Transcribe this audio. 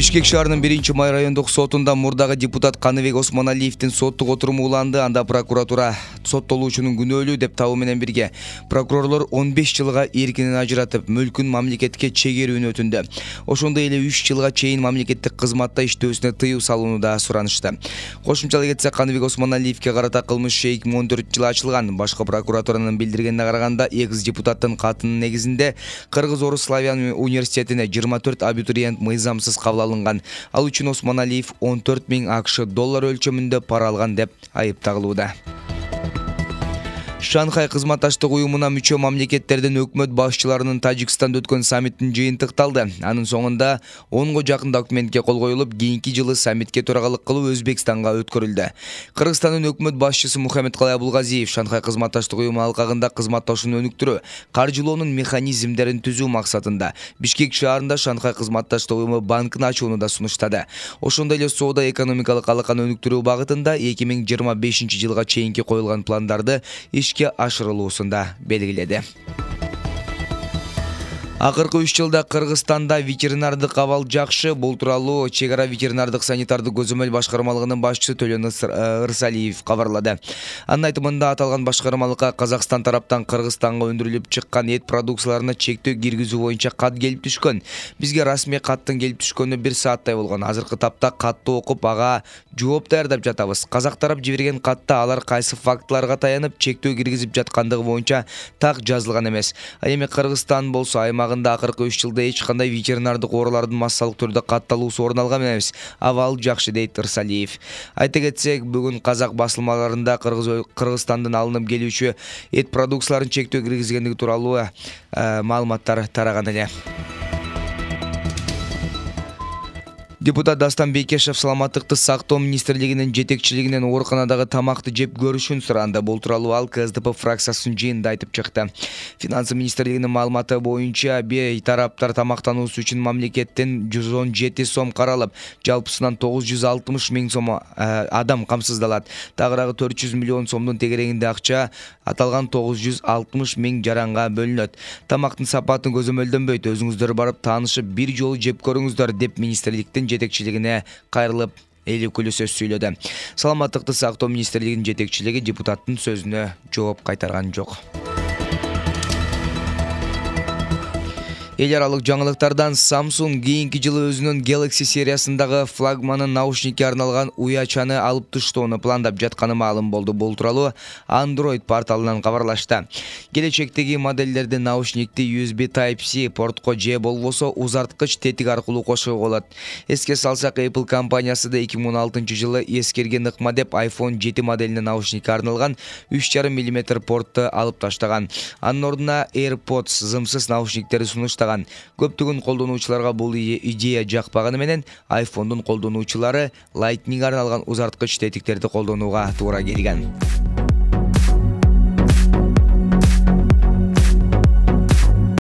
Бишкек шаарынын 1-май райондук сотунда мурдагы депутат Каныбек Осмоналиевдин соттук отуруму уланды. Анда прокуратура соттолуучунун күнөөлүү деп табуу менен бирге прокурорлор 15 жылга эркинен ажыратып, мүлкүн мамлекетке чегерүүнү өтүндү. Ошондой эле 3 жылга чейин мамлекеттик кызматта иштөөсүнө тыюу салууну да суранышты. Кошумчалай кетсек, Каныбек Осмоналиевге карата кылмыш 2014 ачылган. Башкы прокуратуранын билдиргенине караганда, экс депутаттын катынын негизинде Кыргыз-Орус славян университетине 24 абитуриент мыйзамсыз кабыл алынган. Ал үчүн Осмоналиев 14 000 АКШ доллар өлчөмүндө пара алган деп айыпталууда. Шанхай кызматташтык уюмуна мүчө мамлекеттердин өкмөт башчыларынын Тажикстанда өткөн саммитин жыйынтыкталды. Анын соңунда 10 жакын документке кол коюлуп, кийинки жылы саммитке төрагалык кылуу Өзбекстанга өткөрүлдү. Кыргызстандын өкмөт башчысы Мухаммедкалай Абулгазиев Шанхай кызматташтык уюму алкагында кызматташууну өнүктүрүү, каржылоонун механизмдерин түзүү максатында Бишкек шаарында Шанхай кызматташтык уюму банкын ачууну да сунуштады. Ошондой эле соода экономикалык алаканы өнүктүрүү багытында 2025 жылга чейинки коюлган пландарды ишке ашырылуусунда белгиледи. Акыркы 3 жылда Кыргызстанда ветеринардык абал жакшы. Бул тууралуу чек ара ветеринардык санитардык көзөмөл башкармалыгынын башчысы Төлөн Ырсалиев кабарлады. Анын айтымында, аталган башкармалыкка Казакстан тараптан Кыргызстанга өндүрүлүп чыккан эт продукцияларына чектөө киргизүү боюнча кат келип түшкөн. Бизге расмий каттын келип түшкөнүнө 1 сааттай болгон. Азыркы тапта катты окуп, ага жооп даярдап жатабыз. Казак тарап жиберген катта алар кайсы фактыларга таянып чектөө киргизип жаткандыгы боюнча так жазылган эмес. Ал эми Кыргызстан болсо аймагында акыркы 3 жылда эч кандай ветеринардык оорулардын массалык түрдө катталуусу орун алган эмес. Абал жакшы, дейт Ырсалиев. Айта кетсек, бүгүн казак басылмаларында Кыргызстандын алынып келүүчү эт продукцияларын чектөө киргизгендиги тууралуу маалыматтар тараган эле. Депутат Дастан Бекешев саламаттыкты сактоо министрлигинин жетекчилигинен ооруканадагы тамакты жеп көрүшүн суранды. Бул тууралуу ал КСДП фракциясынын жыйынында айтып чыкты. Финансы министрлигинин маалыматы боюнча, тараптар тамактануусу үчүн мамлекеттен 117 сом каралып, жалпысынан 960 000 сом адам камсыздалат. Тагыраагы 400 миллион сомдун тегерегинде акча аталган 960 000 жаранга бөлүнөт. Тамактын сапатын көзөмөлдөнбөйт. Өзүңүздөр барып таанышып, бир жолу жеп көрүңүздөр, деп министрликтин жетекчилигине кайрылып эл өкүлү сөз сүйлөдү. Саламаттыкты сактоо министрлигинин жетекчилиги депутаттын сөзүнө жооп кайтарган жок. Эл аралык жаңылыктардан Samsung кийинки жылы өзүнүн Galaxy сериясындагы флагманын наушникке арналган уячаны алып таштоону пландап жатканы маалым болду. Бул тууралуу Android порталынан кабарлашты. Келечектеги моделдерде наушникти USB Type-C портко же болбосо узарткыч тетик аркылуу кошууга болот. Эске салсак, Apple компаниясы да 2016 жылы эскерген ыкма деп iPhone 7 моделине наушникке арналган 3,5 мм портты алып таштаган. Анын ордуна AirPods зымсыз наушниктерди сунуштаган. Көптөгөн колдонуучуларга бул идея жакпаганы менен iPhone'дун колдонуучулары Lightning арналган узарткыч тетиктерди колдонууга туура келген.